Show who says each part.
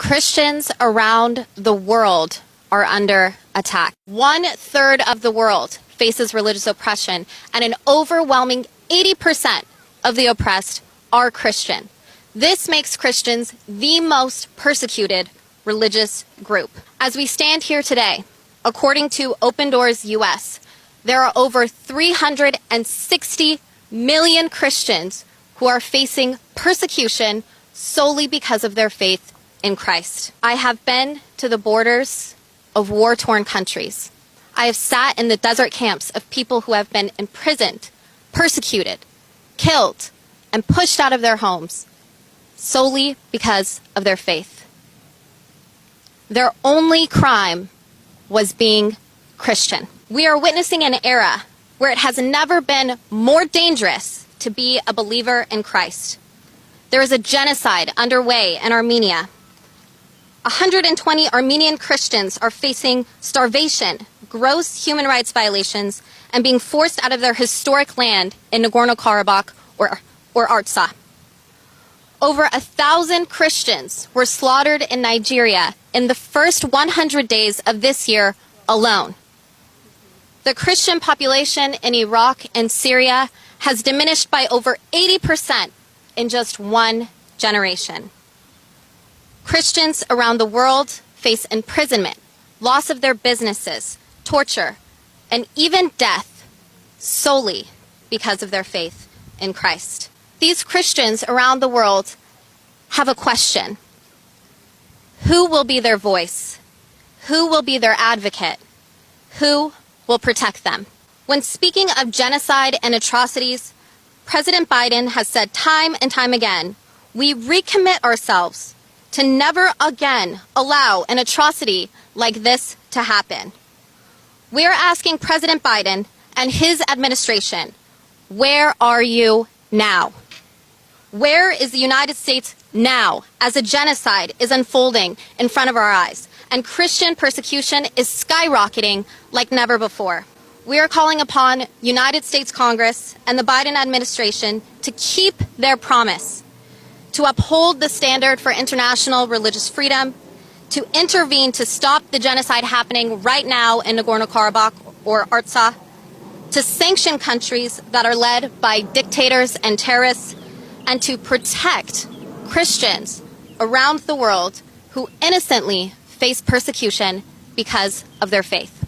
Speaker 1: Christians around the world are under attack. 1/3 of the world faces religious oppression, and an overwhelming 80% of the oppressed are Christian. This makes Christians the most persecuted religious group. As we stand here today, according to Open Doors US, there are over 360 million Christians who are facing persecution solely because of their faith in Christ. I have been to the borders of war-torn countries. I have sat in the desert camps of people who have been imprisoned, persecuted, killed, and pushed out of their homes solely because of their faith. Their only crime was being Christian. We are witnessing an era where it has never been more dangerous to be a believer in Christ. There is a genocide underway in Armenia. 120 Armenian Christians are facing starvation, gross human rights violations, and being forced out of their historic land in Nagorno-Karabakh or Artsakh. Over 1,000 Christians were slaughtered in Nigeria in the first 100 days of this year alone. The Christian population in Iraq and Syria has diminished by over 80% in just one generation. Christians around the world face imprisonment, loss of their businesses, torture, and even death solely because of their faith in Christ. These Christians around the world have a question. Who will be their voice? Who will be their advocate? Who will protect them? When speaking of genocide and atrocities, President Biden has said time and time again, we recommit ourselves to never again allow an atrocity like this to happen. We are asking President Biden and his administration, where are you now? Where is the United States now as a genocide is unfolding in front of our eyes and Christian persecution is skyrocketing like never before? We are calling upon United States Congress and the Biden administration to keep their promise, to uphold the standard for international religious freedom, to intervene to stop the genocide happening right now in Nagorno-Karabakh or Artsakh, to sanction countries that are led by dictators and terrorists, and to protect Christians around the world who innocently face persecution because of their faith.